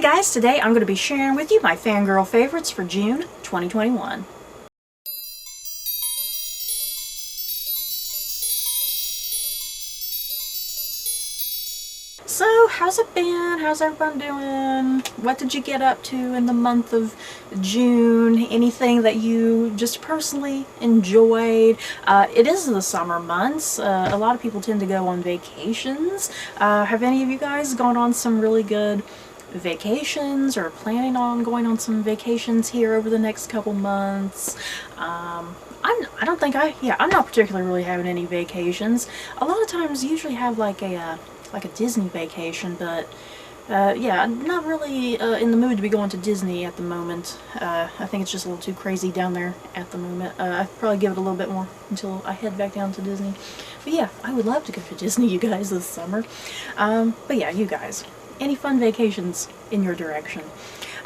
guys, today I'm going to be sharing with you my fangirl favorites for June 2021. So, how's it been? How's everyone doing? What did you get up to in the month of June? Anything that you just personally enjoyed? It is the summer months. A lot of people tend to go on vacations. Have any of you guys gone on some really good vacations or planning on going on some vacations here over the next couple months? I'm not particularly really having any vacations. A lot of times usually have like a Disney vacation, but yeah, I'm not really in the mood to be going to Disney at the moment. I think it's just a little too crazy down there at the moment. I'd probably give it a little bit more until I head back down to Disney. But yeah, I would love to go to Disney, you guys, this summer. But yeah, you guys, any fun vacations in your direction?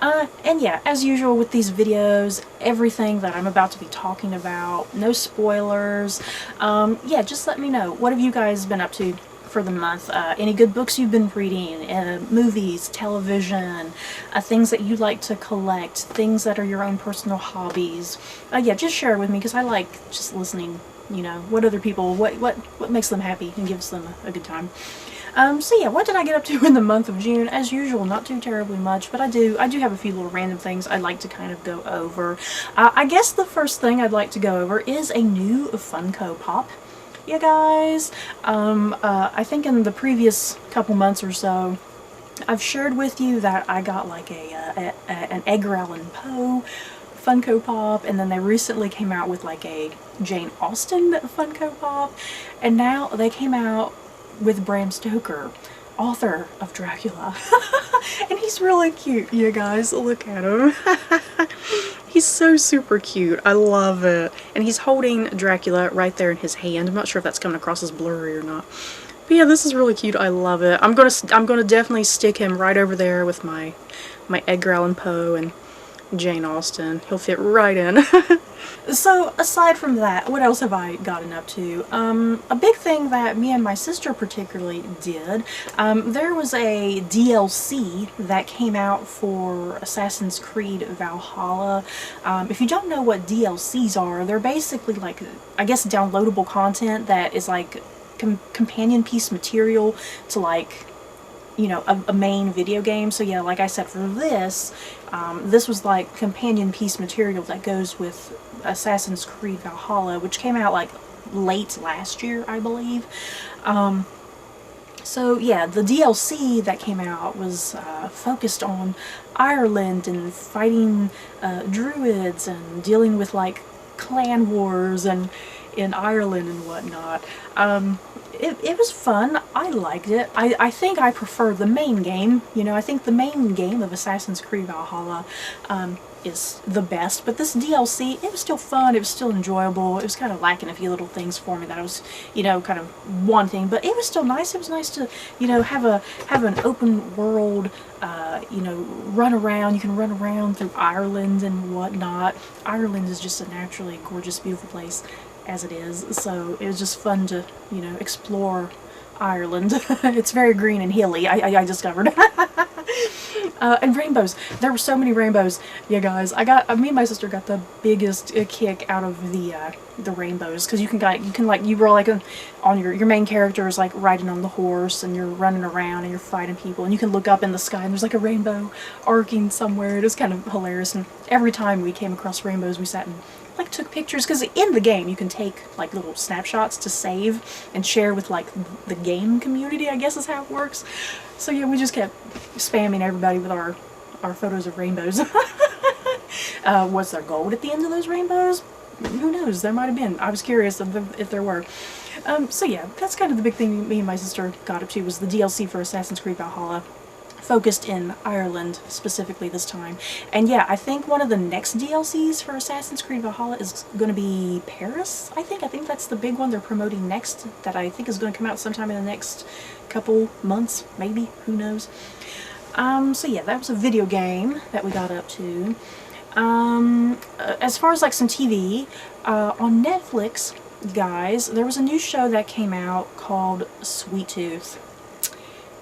And yeah, as usual with these videos, everything that I'm about to be talking about, no spoilers. Yeah, just let me know. What have you guys been up to for the month? Any good books you've been reading, movies, television, things that you like to collect, things that are your own personal hobbies. Yeah, just share it with me because I like just listening, you know, what other people, what makes them happy and gives them a good time. So yeah, what did I get up to in the month of June? As usual, not too terribly much, but I do have a few little random things I'd like to kind of go over. I guess the first thing I'd like to go over is a new Funko Pop. You guys, I think in the previous couple months or so, I've shared with you that I got like an Edgar Allan Poe Funko Pop, and then they recently came out with like a Jane Austen Funko Pop, and now they came out with Bram Stoker, author of Dracula. And he's really cute, you guys. Look at him. He's so super cute. I love it. And he's holding Dracula right there in his hand. I'm not sure if that's coming across as blurry or not. But yeah, this is really cute. I love it. I'm gonna definitely stick him right over there with my Edgar Allan Poe and Jane Austen. He'll fit right in. So aside from that, what else have I gotten up to? A big thing that me and my sister particularly did, there was a DLC that came out for Assassin's Creed Valhalla. If you don't know what DLCs are, they're basically like, I guess, downloadable content that is like companion piece material to, like, you know, a main video game. So yeah, like I said, for this, this was like companion piece material that goes with Assassin's Creed Valhalla, which came out like late last year, I believe. So yeah, the DLC that came out was focused on Ireland and fighting druids and dealing with like clan wars and in Ireland and whatnot. It was fun. I liked it. I think I prefer the main game. You know, I think the main game of Assassin's Creed Valhalla is the best, but this DLC, it was still fun, it was still enjoyable. It was kind of lacking a few little things for me that I was, you know, kind of wanting, but it was still nice. It was nice to, you know, have an open world, you know, run around. You can run around through Ireland and whatnot. Ireland is just a naturally gorgeous, beautiful place as it is, so it was just fun to, you know, explore Ireland. It's very green and hilly, I discovered. And rainbows. There were so many rainbows, you guys. Me and my sister got the biggest kick out of the rainbows, because you were like on your main character is like riding on the horse, and you're running around and you're fighting people, and you can look up in the sky and there's like a rainbow arcing somewhere. It was kind of hilarious, and every time we came across rainbows, we sat and like took pictures, because in the game you can take like little snapshots to save and share with like the game community, I guess is how it works. So yeah, we just kept spamming everybody with our photos of rainbows. Was there gold at the end of those rainbows? Who knows? There might have been. I was curious if there were. So yeah, that's kind of the big thing me and my sister got up to, was the DLC for Assassin's Creed Valhalla, focused in Ireland specifically this time. And yeah, I think one of the next DLCs for Assassin's Creed Valhalla is going to be Paris, I think that's the big one they're promoting next, that I think is going to come out sometime in the next couple months, maybe, who knows. So yeah, that was a video game that we got up to. As far as like some TV, on Netflix, guys, there was a new show that came out called Sweet Tooth.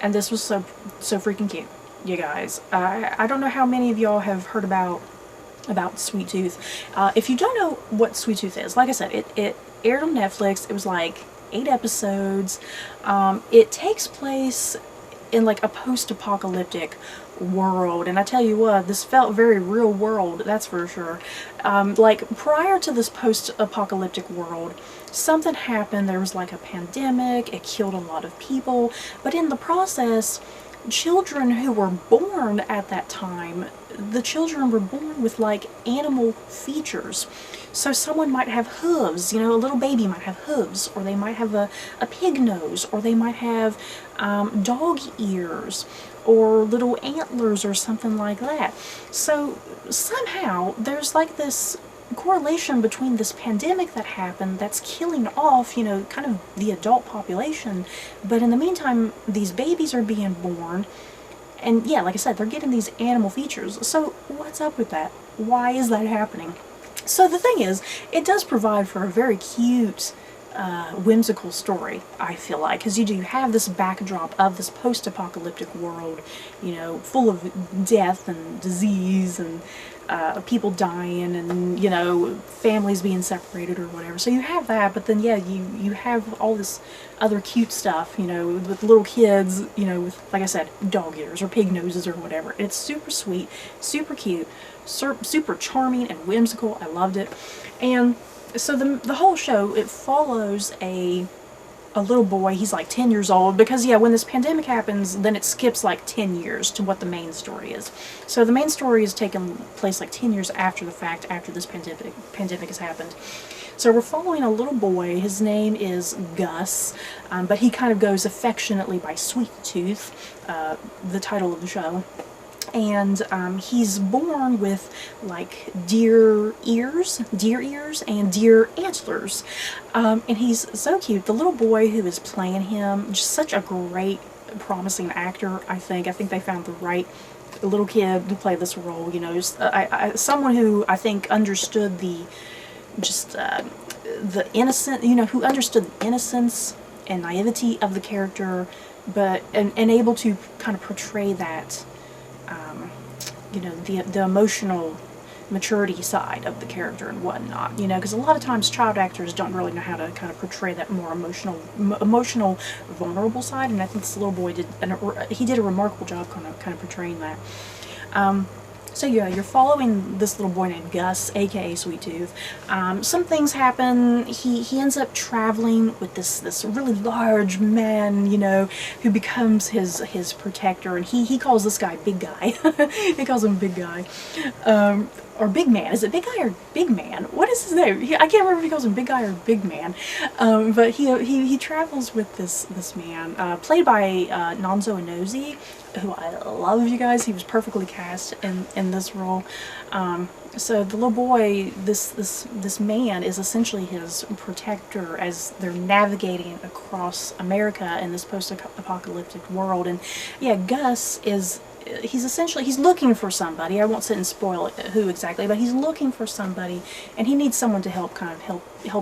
And this was so freaking cute. you guys. I don't know how many of y'all have heard about Sweet Tooth. If you don't know what Sweet Tooth is, like I said, it aired on Netflix. It was like 8 episodes. It takes place in like a post-apocalyptic world, and I tell you what, this felt very real world, that's for sure. Like prior to this post-apocalyptic world, something happened. There was like a pandemic. It killed a lot of people, but in the process, children who were born at that time, the children were born with like animal features. So someone might have hooves, you know, a little baby might have hooves, or they might have a pig nose, or they might have dog ears, or little antlers, or something like that. So somehow there's like this correlation between this pandemic that happened that's killing off, you know, kind of the adult population, but in the meantime these babies are being born, and yeah, like I said, they're getting these animal features. So what's up with that? Why is that happening? So the thing is, it does provide for a very cute, whimsical story, I feel like, because you do have this backdrop of this post-apocalyptic world, you know, full of death and disease and people dying and, you know, families being separated or whatever. So you have that, but then, yeah, you have all this other cute stuff, you know, with little kids, you know, with, like I said, dog ears or pig noses or whatever. It's super sweet, super cute, super charming and whimsical. I loved it. And so the whole show, it follows a little boy. He's like 10 years old, because yeah, when this pandemic happens, then it skips like 10 years to what the main story is. So the main story is taking place like 10 years after the fact, after this pandemic has happened. So we're following a little boy. His name is Gus, but he kind of goes affectionately by Sweet Tooth, the title of the show. And he's born with like deer ears and deer antlers, and he's so cute. The little boy who is playing him, just such a great, promising actor. I think they found the right little kid to play this role. You know, just, someone who I think understood the innocent, you know, who understood the innocence and naivety of the character, but and able to kind of portray that. You know, the emotional maturity side of the character and whatnot, you know, because a lot of times child actors don't really know how to kind of portray that more emotional, vulnerable side, and I think this little boy did a remarkable job kind of portraying that. So yeah, you're following this little boy named Gus, aka Sweet Tooth. Some things happen. He ends up traveling with this really large man, you know, who becomes his protector, and he calls this guy Big Guy. He calls him Big Guy. Or Big Man. Is it Big Guy or Big Man? What is his name? I can't remember if he calls him Big Guy or Big Man. But he travels with this man, played by Nonzo Inozie, who I love, you guys. He was perfectly cast in this role. So the little boy, this man is essentially his protector as they're navigating across America in this post-apocalyptic world. And yeah, Gus is, he's looking for somebody. I won't sit and spoil it, who exactly, but he's looking for somebody, and he needs someone to help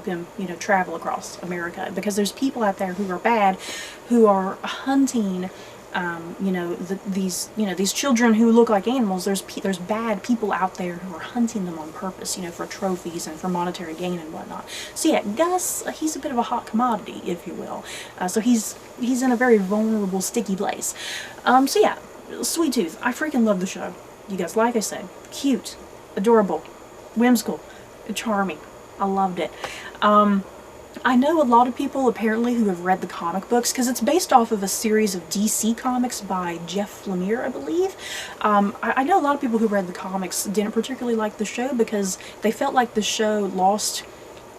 him, you know, travel across America, because there's people out there who are bad, who are hunting, you know, these children who look like animals. There's bad people out there who are hunting them on purpose, you know, for trophies and for monetary gain and whatnot. So yeah, Gus, he's a bit of a hot commodity, if you will. So he's in a very vulnerable, sticky place. So yeah, Sweet Tooth, I freaking love the show. You guys, like I said, cute, adorable, whimsical, charming. I loved it. I know a lot of people apparently who have read the comic books, because it's based off of a series of DC comics by Jeff Lemire, I believe. I know a lot of people who read the comics didn't particularly like the show because they felt like the show lost,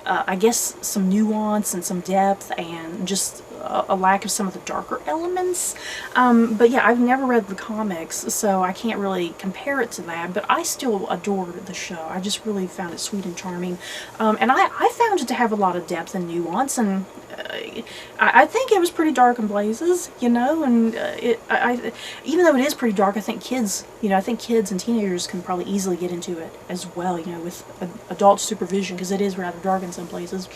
I guess, some nuance and some depth and just a lack of some of the darker elements. But yeah, I've never read the comics, so I can't really compare it to that, but I still adored the show. I just really found it sweet and charming. And I found it to have a lot of depth and nuance, and I think it was pretty dark in places, you know, and even though it is pretty dark, I think kids and teenagers can probably easily get into it as well, you know, with adult supervision, because it is rather dark in some places.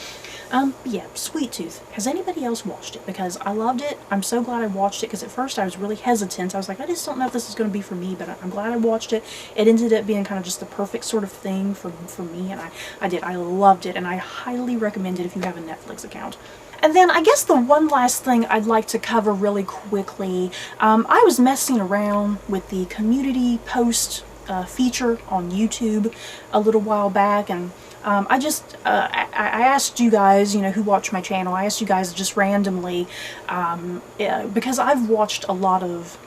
Yeah, Sweet Tooth. Has anybody else watched it? Because I loved it. I'm so glad I watched it, because at first I was really hesitant. I was like, I just don't know if this is going to be for me, but I'm glad I watched it. It ended up being kind of just the perfect sort of thing for me, and I did. I loved it, and I highly recommend it if you have a Netflix account. And then I guess the one last thing I'd like to cover really quickly, I was messing around with the community post feature on YouTube a little while back, and I asked you guys, you know, who watch my channel, I asked you guys just randomly, because I've watched a lot of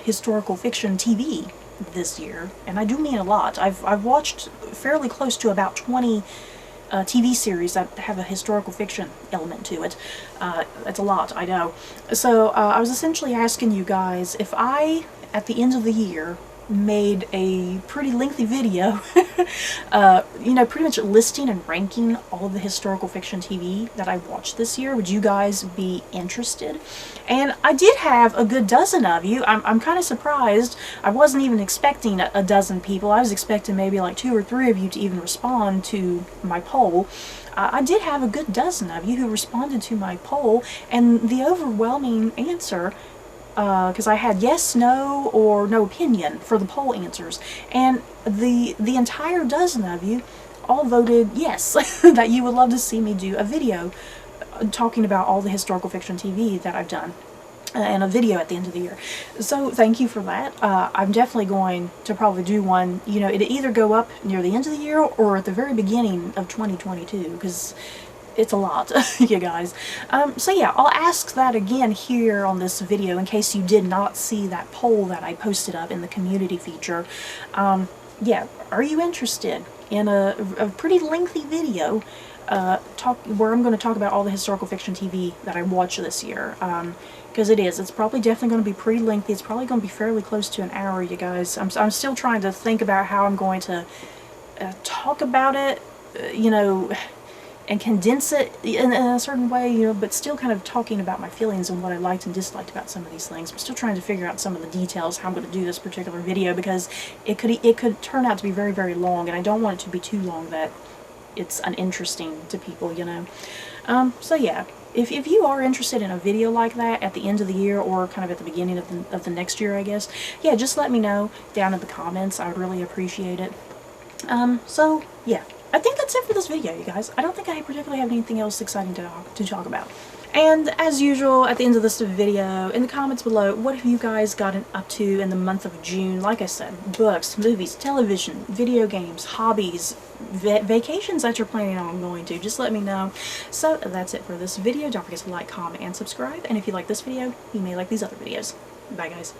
historical fiction TV this year, and I do mean a lot. I've watched fairly close to about 20 TV series that have a historical fiction element to it. That's a lot, I know. So I was essentially asking you guys if I, at the end of the year, made a pretty lengthy video, you know, pretty much listing and ranking all of the historical fiction TV that I watched this year. Would you guys be interested? And I did have a good dozen of you. I'm kind of surprised. I wasn't even expecting a dozen people. I was expecting maybe like 2 or 3 of you to even respond to my poll. I did have a good dozen of you who responded to my poll, and the overwhelming answer, because I had yes, no, or no opinion for the poll answers, and the entire dozen of you all voted yes, that you would love to see me do a video talking about all the historical fiction TV that I've done, and a video at the end of the year. So thank you for that. I'm definitely going to probably do one, you know, it'll either go up near the end of the year or at the very beginning of 2022, because it's a lot, you guys. So yeah, I'll ask that again here on this video in case you did not see that poll that I posted up in the community feature. Yeah, are you interested in a pretty lengthy video where I'm going to talk about all the historical fiction TV that I watched this year? Because it's probably definitely going to be pretty lengthy. It's probably going to be fairly close to an hour, you guys. I'm still trying to think about how I'm going to talk about it, you know, and condense it in a certain way, you know, but still kind of talking about my feelings and what I liked and disliked about some of these things. I'm still trying to figure out some of the details, how I'm going to do this particular video, because it could turn out to be very, very long, and I don't want it to be too long that it's uninteresting to people, you know. So yeah, if you are interested in a video like that at the end of the year, or kind of at the beginning of the next year, I guess, yeah, just let me know down in the comments. I would really appreciate it. So yeah, I think that's it for this video, you guys. I don't think I particularly have anything else exciting to talk about. And as usual, at the end of this video, in the comments below, what have you guys gotten up to in the month of June? Like I said, books, movies, television, video games, hobbies, vacations that you're planning on going to. Just let me know. So that's it for this video. Don't forget to like, comment, and subscribe. And if you like this video, you may like these other videos. Bye, guys.